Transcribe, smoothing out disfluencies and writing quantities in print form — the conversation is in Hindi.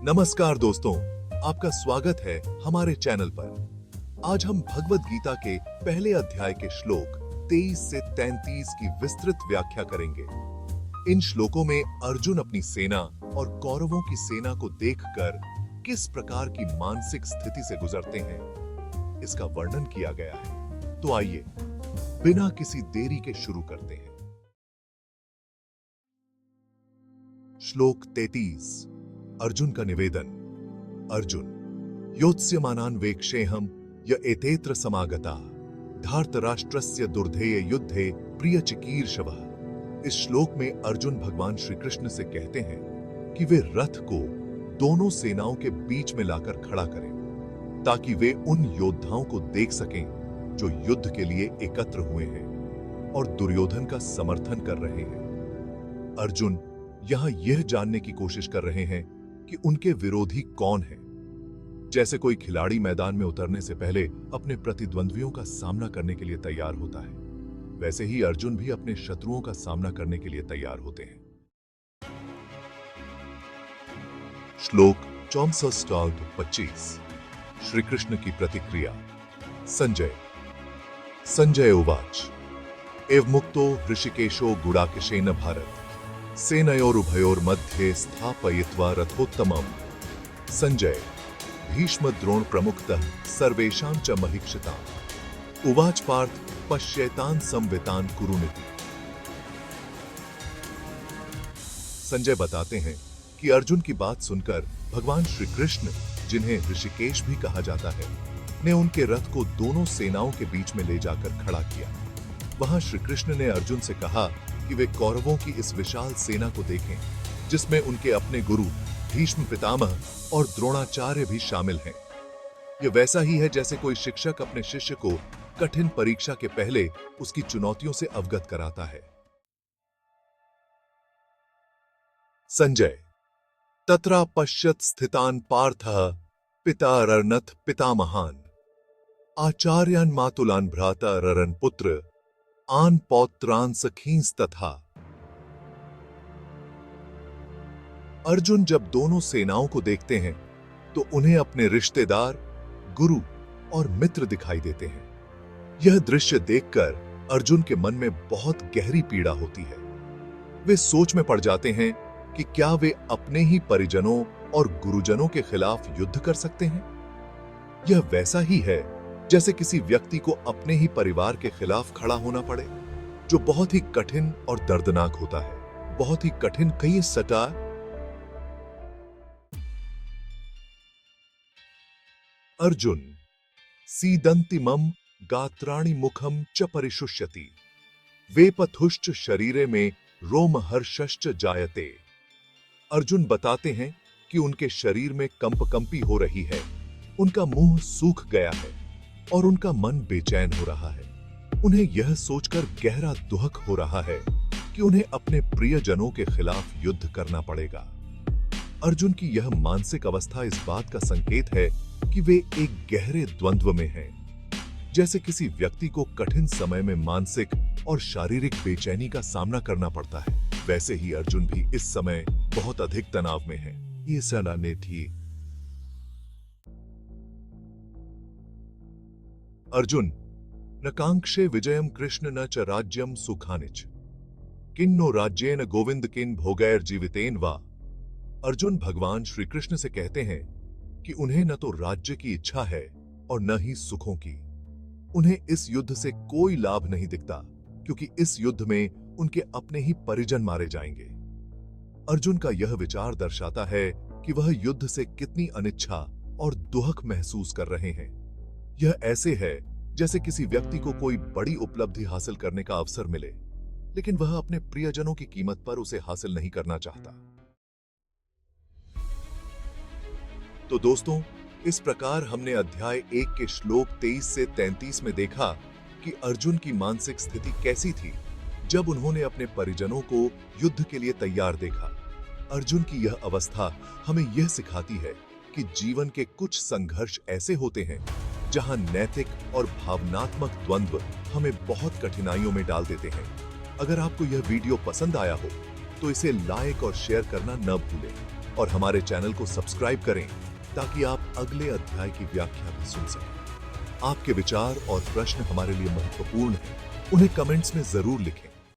नमस्कार दोस्तों, आपका स्वागत है हमारे चैनल पर। आज हम भगवत गीता के पहले अध्याय के श्लोक 23 से 33 की विस्तृत व्याख्या करेंगे। इन श्लोकों में अर्जुन अपनी सेना और कौरवों की सेना को देखकर किस प्रकार की मानसिक स्थिति से गुजरते हैं, इसका वर्णन किया गया है। तो आइए बिना किसी देरी के शुरू करते हैं। श्लोक 33। अर्जुन का निवेदन। अर्जुन, योत्स्यमानान् वेक्षेहम् य एतेत्र समागता धार्तराष्ट्रस्य दुर्धेय युद्धे प्रियचिकीर्षवः। इस श्लोक में अर्जुन भगवान श्री कृष्ण से कहते हैं कि वे रथ को दोनों सेनाओं के बीच में लाकर खड़ा करें, ताकि वे उन योद्धाओं को देख सकें जो युद्ध के लिए एकत्र हुए हैं और दुर्योधन का समर्थन कर रहे हैं। अर्जुन यहां यह जानने की कोशिश कर रहे हैं कि उनके विरोधी कौन हैं। जैसे कोई खिलाड़ी मैदान में उतरने से पहले अपने प्रतिद्वंद्वियों का सामना करने के लिए तैयार होता है, वैसे ही अर्जुन भी अपने शत्रुओं का सामना करने के लिए तैयार होते हैं। श्लोक 64-25। श्री कृष्ण की प्रतिक्रिया। संजय उवाच एवमुक्तो ऋषिकेशो गुडाकेशेन भारत सेनयोरुभयोर्मध्ये स्थापयित्वा रथोत्तमम्। संजय भीष्म द्रोण प्रमुखतः सर्वेषां च महिक्षिताम्। उवाच पार्थ पश्येतान् संवितान् कुरुनिति। संजय बताते हैं कि अर्जुन की बात सुनकर भगवान श्री कृष्ण, जिन्हें ऋषिकेश भी कहा जाता है, ने उनके रथ को दोनों सेनाओं के बीच में ले जाकर खड़ा किया। वहां श्री कृष्ण ने अर्जुन से कहा कि वे कौरवों की इस विशाल सेना को देखें, जिसमें उनके अपने गुरु भीष्म पितामह और द्रोणाचार्य भी शामिल हैं। यह वैसा ही है जैसे कोई शिक्षक अपने शिष्य को कठिन परीक्षा के पहले उसकी चुनौतियों से अवगत कराता है। संजय तत्रा पश्यत स्थितान् पार्थः पितारर्णथ पितामहान् आचार्यान् मातुलान् भ्राता ररन् पुत्र आन पौत्रान् सखींस तथा। अर्जुन जब दोनों सेनाओं को देखते हैं तो उन्हें अपने रिश्तेदार, गुरु और मित्र दिखाई देते हैं। यह दृश्य देखकर अर्जुन के मन में बहुत गहरी पीड़ा होती है। वे सोच में पड़ जाते हैं कि क्या वे अपने ही परिजनों और गुरुजनों के खिलाफ युद्ध कर सकते हैं। यह वैसा ही है जैसे किसी व्यक्ति को अपने ही परिवार के खिलाफ खड़ा होना पड़े, जो बहुत ही कठिन और दर्दनाक होता है। बहुत ही कठिन कई सटा। अर्जुन सीदंति मम गात्राणि मुखम च परिशुष्यति वेपथुश्च शरीरे में रोमहर्षश्च जायते। अर्जुन बताते हैं कि उनके शरीर में कंपकंपी हो रही है, उनका मुंह सूख गया है और उनका मन बेचैन हो रहा है। उन्हें यह सोचकर गहरा दुख हो रहा है कि उन्हें अपने प्रियजनों के खिलाफ युद्ध करना पड़ेगा। अर्जुन की यह मानसिक अवस्था इस बात का संकेत है कि वे एक गहरे द्वंद्व में हैं। जैसे किसी व्यक्ति को कठिन समय में मानसिक और शारीरिक बेचैनी का सामना करना पड़ता है, वैसे ही अर्जुन भी इस समय बहुत अधिक तनाव में है। ये सलाह ने थी। अर्जुन नकांक्षे विजयम कृष्ण न च राज्यम सुखानिच किन्नो राज्येन गोविंद किन भोगैर जीवितेन वा। अर्जुन भगवान श्री कृष्ण से कहते हैं कि उन्हें न तो राज्य की इच्छा है और न ही सुखों की। उन्हें इस युद्ध से कोई लाभ नहीं दिखता, क्योंकि इस युद्ध में उनके अपने ही परिजन मारे जाएंगे। अर्जुन का यह विचार दर्शाता है कि वह युद्ध से कितनी अनिच्छा और दुख महसूस कर रहे हैं। यह ऐसे है जैसे किसी व्यक्ति को कोई बड़ी उपलब्धि हासिल करने का अवसर मिले, लेकिन वह अपने प्रियजनों की कीमत पर उसे हासिल नहीं करना चाहता। तो दोस्तों, इस प्रकार हमने अध्याय 1 के श्लोक 23 से 33 में देखा कि अर्जुन की मानसिक स्थिति कैसी थी जब उन्होंने अपने परिजनों को युद्ध के लिए तैयार देखा। अर्जुन की यह अवस्था हमें यह सिखाती है कि जीवन के कुछ संघर्ष ऐसे होते हैं जहां नैतिक और भावनात्मक द्वंद्व हमें बहुत कठिनाइयों में डाल देते हैं। अगर आपको यह वीडियो पसंद आया हो तो इसे लाइक और शेयर करना न भूलें। और हमारे चैनल को सब्सक्राइब करें ताकि आप अगले अध्याय की व्याख्या भी सुन सकें। आपके विचार और प्रश्न हमारे लिए महत्वपूर्ण हैं। उन्हें कमेंट्स में जरूर लिखें।